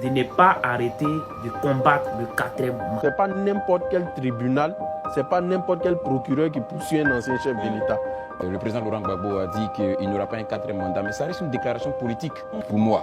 de ne pas arrêter de combattre le quatrième mandat. Ce n'est pas n'importe quel tribunal, ce n'est pas n'importe quel procureur qui poursuit un ancien chef de l'État. Le président Laurent Gbagbo a dit qu'il n'y aura pas un quatrième mandat, mais ça reste une déclaration politique pour moi.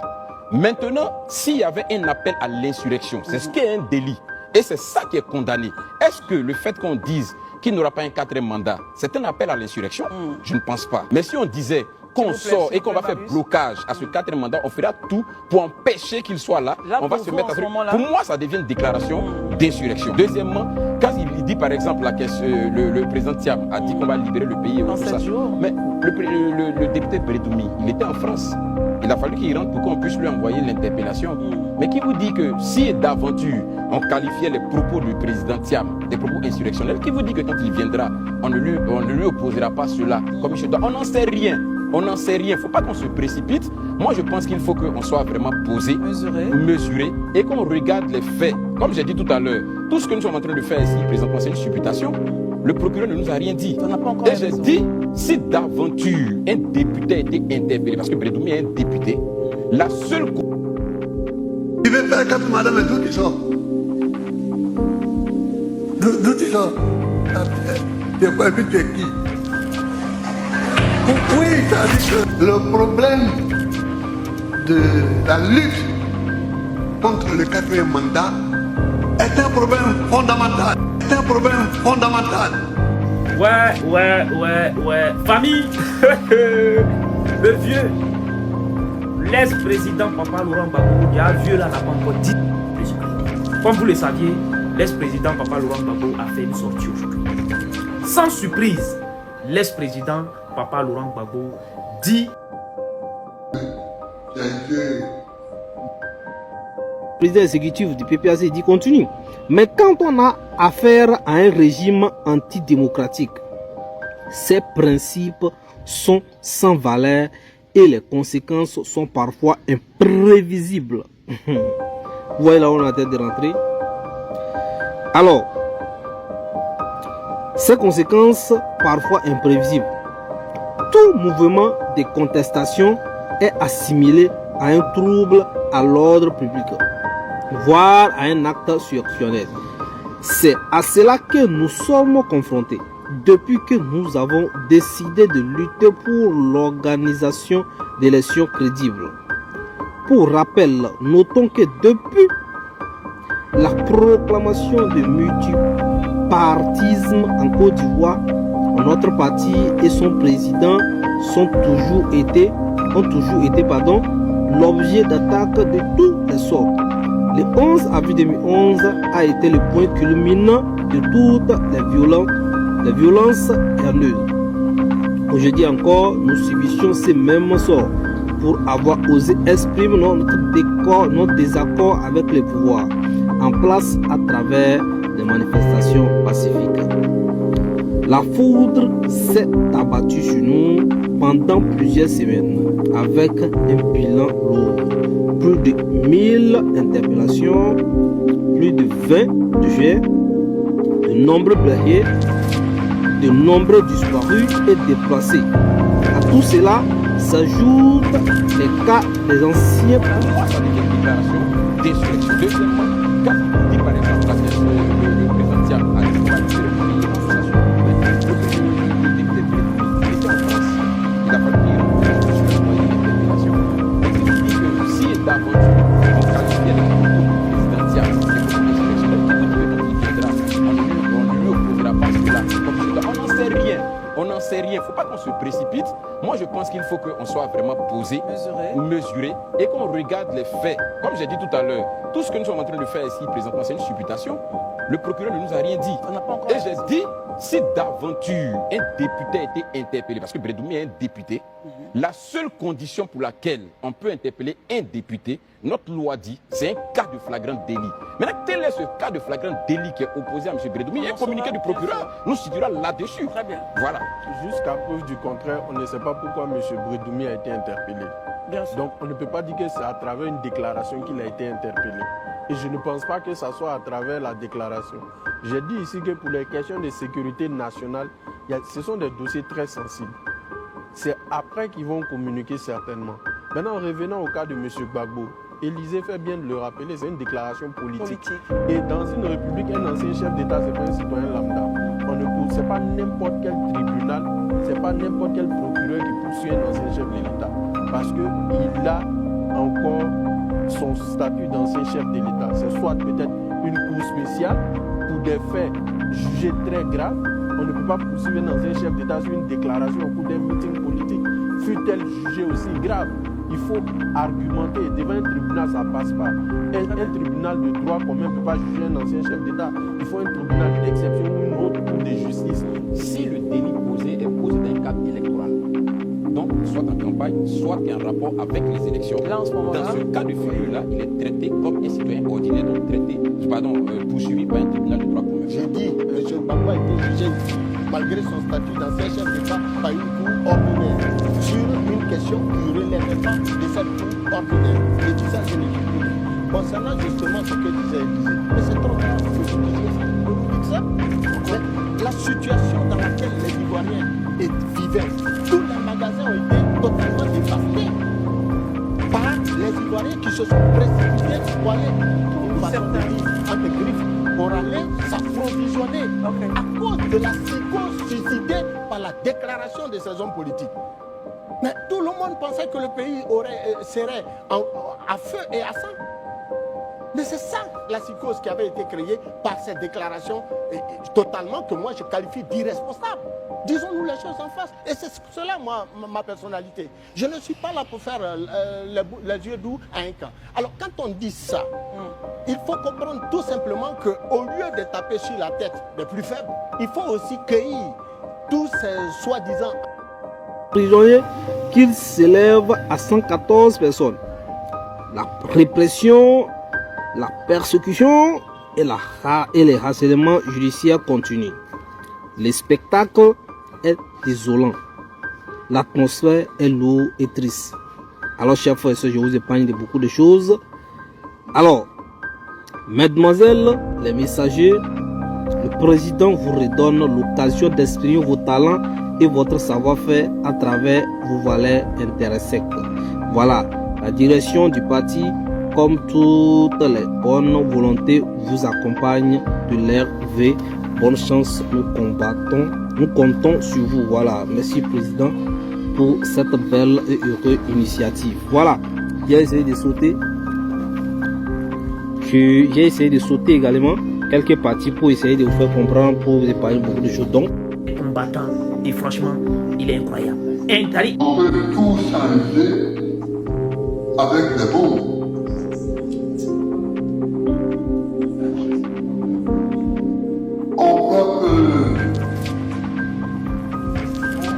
Maintenant, s'il y avait un appel à l'insurrection, c'est ce qui est un délit. Et c'est ça qui est condamné. Est-ce que le fait qu'on dise qu'il n'y aura pas un quatrième mandat, c'est un appel à l'insurrection? Je ne pense pas. Mais si on disait qu'on sort et qu'on va faire blocage à ce quatrième mandat, on fera tout pour empêcher qu'il soit là. On va se mettre à... Pour moi, ça devient une déclaration d'insurrection. Deuxièmement, quand il dit par exemple le président Thiam a dit qu'on va libérer le pays. En 7 jours. Mais le député Bredoumi, il était en France. Il a fallu qu'il rentre pour qu'on puisse lui envoyer l'interpellation. Mais qui vous dit que si d'aventure on qualifiait les propos du président Thiam des propos insurrectionnels, qui vous dit que quand il viendra, on ne lui opposera pas cela comme il se doit? On n'en sait rien. On n'en sait rien. Il ne faut pas qu'on se précipite. Moi, je pense qu'il faut qu'on soit vraiment posé, mesuré et qu'on regarde les faits. Comme j'ai dit tout à l'heure, tout ce que nous sommes en train de faire ici, présentement, c'est une supputation. Le procureur ne nous a rien dit. Et j'ai dit, si d'aventure un député a été interpellé, parce que Bredoumi est un député, la seule... Il veut faire cap madame et d'où tu sors? D'où tu sors? Tu es quoi et puis tu es qui? Oui, ça dit que le problème de la lutte contre le quatrième mandat est un problème fondamental. C'est un problème fondamental. Ouais. Famille, le vieux, l'ex-président Papa Laurent Gbagbo, il y a un vieux là, n'a pas encore dit. Comme vous le saviez, l'ex-président Papa Laurent Gbagbo a fait une sortie aujourd'hui. Sans surprise, l'ex-président Papa Laurent Gbagbo dit... Le président exécutif du PPAC dit continue. Mais quand on a affaire à un régime antidémocratique, ces principes sont sans valeur et les conséquences sont parfois imprévisibles. Vous voyez là où on a la tête de rentrer. Alors, ces conséquences parfois imprévisibles. Tout mouvement de contestation est assimilé à un trouble à l'ordre public, voire à un acte insurrectionnel. C'est à cela que nous sommes confrontés depuis que nous avons décidé de lutter pour l'organisation d'élections crédibles. Pour rappel, notons que depuis la proclamation de multipartisme en Côte d'Ivoire, notre parti et son président ont toujours été l'objet d'attaques de toutes les sortes. Le 11 avril 2011 a été le point culminant de toutes les violences haineuses. Aujourd'hui encore, nous subissions ces mêmes sorts pour avoir osé exprimer notre désaccord avec les pouvoirs en place à travers des manifestations pacifiques. La foudre s'est abattue sur nous pendant plusieurs semaines avec un bilan lourd. Plus de 1000 interpellations, plus de 20 décès, de nombreux blessés, de nombreux disparus et déplacés. À tout cela s'ajoutent les cas des anciens. Pour moi, ça devient une déclaration d'insurrection. Deuxièmement, quand on dit par exemple le président Thiam a dit qu'on va libérer le pays en sensation, le député était en France. Il a fallu qu'il rentre sur une interpellation. Et il dit que si d'aventure on qualifiait les propos du président Thiam des propos insurrectionnels, qui vous dit que quand il viendra, on ne lui opposera pas cela. On n'en sait rien. On n'en sait rien. Il ne faut pas qu'on se précipite. Moi, je pense qu'il faut qu'on soit vraiment posé, mesuré et qu'on regarde les faits. Comme j'ai dit tout à l'heure, tout ce que nous sommes en train de faire ici présentement, c'est une supputation. Le procureur ne nous a rien dit. Et j'ai dit, si d'aventure un député a été interpellé, parce que Bredoumi est un député, la seule condition pour laquelle on peut interpeller un député, notre loi dit, c'est un cas de flagrant délit. Maintenant, tel est ce cas de flagrant délit qui est opposé à M. Bredoumi, il y a un communiqué du procureur, nous situera là-dessus. Très bien. Voilà. Jusqu'à preuve du contraire, on ne sait pas pourquoi M. Bredoumi a été interpellé. Donc on ne peut pas dire que c'est à travers une déclaration qu'il a été interpellé. Et je ne pense pas que ce soit à travers la déclaration. J'ai dit ici que pour les questions de sécurité nationale, ce sont des dossiers très sensibles. C'est après qu'ils vont communiquer certainement. Maintenant, revenons au cas de M. Gbagbo Élysée fait bien de le rappeler, c'est une déclaration politique. Et dans une république, un ancien chef d'État, c'est pas un citoyen lambda. C'est pas n'importe quel tribunal, c'est pas n'importe quel procureur qui poursuit un ancien chef de l'État. Parce qu'il a encore son statut d'ancien chef de l'État. C'est soit peut-être une cour spéciale pour des faits jugés très graves. On ne peut pas poursuivre un ancien chef d'État sur une déclaration au cours d'un meeting politique. Fut-elle jugée aussi grave? Il faut argumenter. Devant un tribunal, ça ne passe pas. Un tribunal de droit commun ne peut pas juger un ancien chef d'État. Il faut un tribunal d'exception ou une autre cour de justice. Si le délit posé est posé dans un cadre électoral, donc soit en campagne, soit en rapport avec les élections. Là, en ce moment-là, dans ce cas de figure-là, il est traité comme un citoyen ordinaire, donc poursuivi par un tribunal de droit commun. J'ai dit, M. Gbagbo a été jugé malgré son statut d'ancien chef d'État par une cour ordinaire sur une question qui ne relève pas de cette cour ordinaire. Et tout ça, je ne dis plus. Concernant justement ce que disait Élysée, mais c'est trop grave que vous disiez ça. Vous dites ça. Mais la situation dans laquelle les Ivoiriens vivaient, tous les magasins ont été totalement dévastés par les Ivoiriens qui se sont précipités pour aller entre griffes pour aller s'approvisionner à cause de la psychose suscitée par la déclaration de ces hommes politiques. Mais tout le monde pensait que le pays serait à feu et à sang. Mais c'est ça la psychose qui avait été créée par cette déclaration totalement que moi je qualifie d'irresponsable. Disons-nous les choses en face. Et c'est cela, moi, ma personnalité. Je ne suis pas là pour faire les yeux doux à un camp. Alors quand on dit ça, il faut comprendre tout simplement qu'au lieu de taper sur la tête des plus faibles, il faut aussi cueillir tous ces soi-disant prisonniers qu'ils s'élèvent à 114 personnes. La répression, la persécution et les harcèlements judiciaires continuent. Le spectacle est désolant. L'atmosphère est lourde et triste. Alors, chers frères et sœurs, je vous épargne de beaucoup de choses. Alors, mesdemoiselles, les messagers, le président vous redonne l'occasion d'exprimer vos talents et votre savoir-faire à travers vos valeurs intrinsèques. Voilà, la direction du parti, comme toutes les bonnes volontés, vous accompagne de l'air V. Bonne chance, nous comptons sur vous. Voilà, merci président pour cette belle et heureuse initiative. Voilà, j'ai essayé de sauter. J'ai essayé de sauter également quelques parties pour essayer de vous faire comprendre, pour vous épargner beaucoup de choses. Donc, combattant, et franchement, il est incroyable. On peut tout changer avec des mots.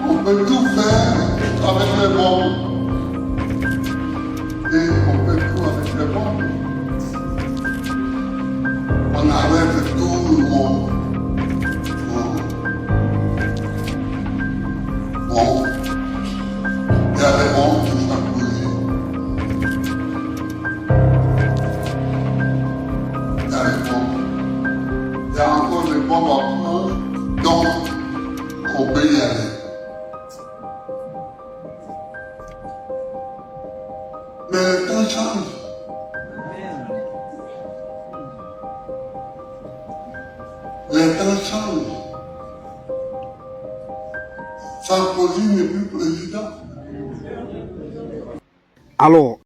On peut tout faire avec les mots. Et on peut tout avec les mots. On arrête tout le monde. Bon. Il y a les mots de Sarkozy. Il y a les mots. Il y a encore les bombes à prendre. Donc, on peut y aller. Mais le temps change. Les temps changent. Sarkozy n'est plus président. alors,